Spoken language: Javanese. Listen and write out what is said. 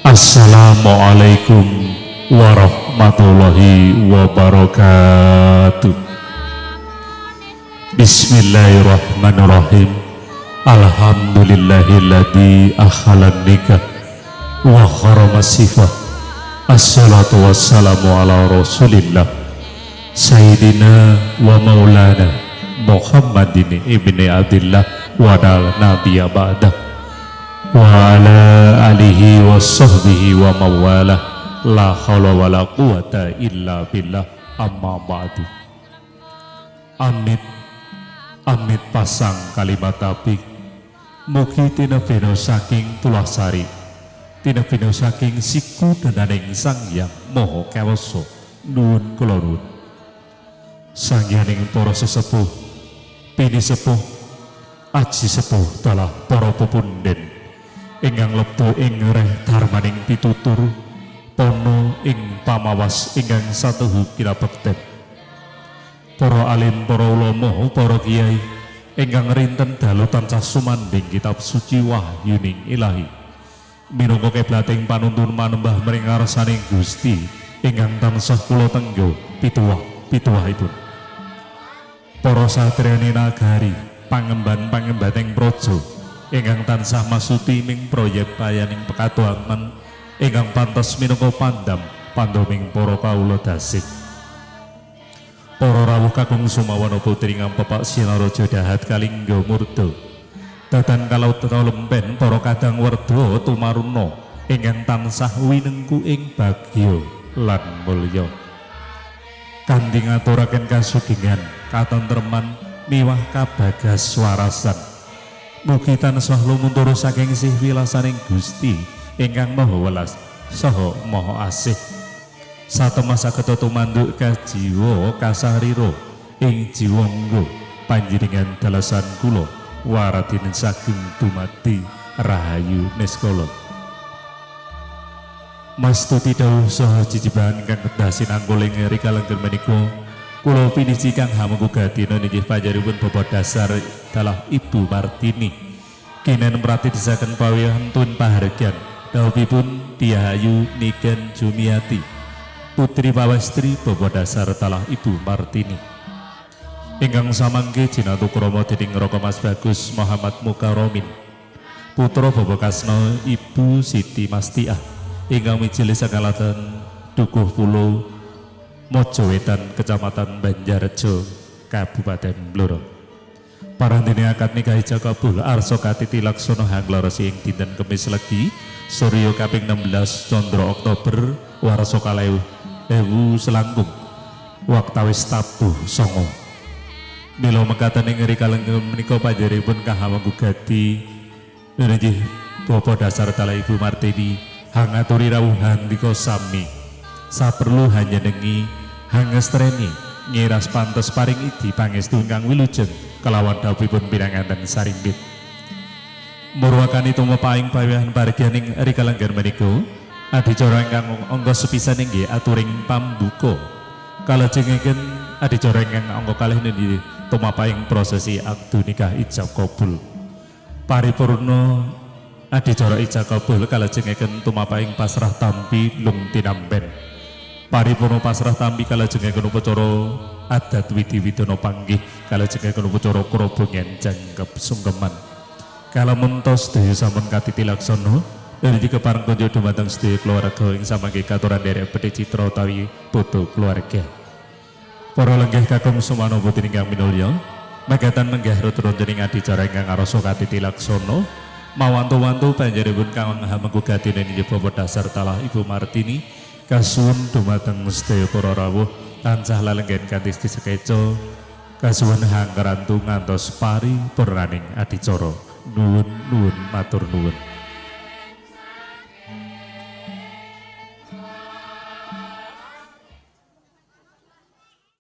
Assalamualaikum warahmatullahi wabarakatuh. Bismillahirrahmanirrahim. Alhamdulillahilladzi akhalan nikah wa harama sifah. Assalatu wassalamu ala rasulillah Sayyidina wa maulana Muhammadin ibni Abdillah wa ala nabiyya ba'dah wa ala alihi wa sahbihi wa mawalah. La hawla wa la quwata illa billah. Amma ba'du. Amit amit pasang kalimat apik mugi tinebena saking tulasari, tinebena saking siku denaning Sang Hyang Maha Kawasa. Nuwun kula nuwun sangyaning para sesepuh, pini sepuh, aji sepuh dalah para pepunden ingkang lebda ing reh darmaning pitutur pono ing pamawas ingkang satuhu kinabekten. Para alim, para ulama, para kiai ingkang rinten dalu tansah sumanding kitab suci wahyuning Ilahi minangka kiblating panuntun manembah mring ngarsaning Gusti ingkang tansah kula tenggo pituwahipun. Para satriyaning nagari, pangemban-pangembating praja ingkang tansah masuti ming proyek payaning pekatuangan ingkang pantes minangka pandaming para kawula dasih. Para rawuh kakung sumawana putri ngampepak sinaraja dahat kalingga murda dadan kalautana lempen para kadang werda tumaruna ingkang tansah winengku ing bagya lan mulya kanthi ngaturaken kasugingan, katentreman miwah kabagas warasan. Mugi tansah lumuntur saking sih wilasaning Gusti ingkang Maha Welas saha Maha Asih. Satemah saged tumanduk kajiwa kasarira ing jiwangga panjenengan dalasan kula waradinen saking dumadi rahayu neskala. Mastuti dawuh saha jijiban kang kedah sinangkuling rikala menika kula piniji kang hamengku gadina nggih panjenenganipun Bapak dasar dalah Ibu Martini kinen pratitisaken pawiyantun pahargyan dawuhipun Diayu Niken Jumiati putri pawestri Bapak dasar dalah Ibu Martini ingkang samangke jinatu krama dening Raka Mas Bagus Muhammad Mukaromin putra Bapak Kasna Ibu Siti Mastiah ingkang mijil sakalaten Dukuh Pulo Mojo Wetan Kecamatan Banjarjo Kabupaten Blora. Parandene akad nikah jakabul arsa katiti laksana hanglarasi ing dinten Kemis Legi surya kaping 16 Candra Oktober warsa kalih ewu selangkung waktawis tabuh songo. Mila mekaten ing rikala menika panjenenganipun kahawangu gati nggih Bapak dasar dalah Ibu Martini hangaturi rawuh handika sami saperlu hanjenengi hangestreni ngiras pantes paring idi pangestu ingkang wilujeng kelawan dawuhipun piranganten sarimbit murwakani tumepaing pawihan parigyaning rikala menika adicara ingkang angka sepisan inggih aturing pambuka kalajengaken adicara ingkang angka kalih niki tumepaing prosesi akdu nikah ijab kabul paripurna adicara ijab kabul kalajengaken tumepaing pasrah tampi lung tinamben paripurna pasrah tampi kalajengaken upacara adat widi-widana panggih kalajengaken upacara krobongen jangkep sungkeman kalamun tos sedaya sampun katiti laksana dari kepareng konjo dumateng sedaya keluarga ing samangke katuran derek Bedhe Citra utawi putu keluarga. Para lenggih kakung sumana putri ingkang minulya, megatan menggih ruturun dening adicara ingkang arasa katiti laksana mawantu-wantu panjenenganipun kang hamengku gadine inggih Bapak dasar dalah Ibu Martini kasuwun dumateng sedaya para rawuh tansah lalenggen kanthi sekeca kasuwun hanggerantu ngantos paripurnaning adicara. Nuwun matur nuwun.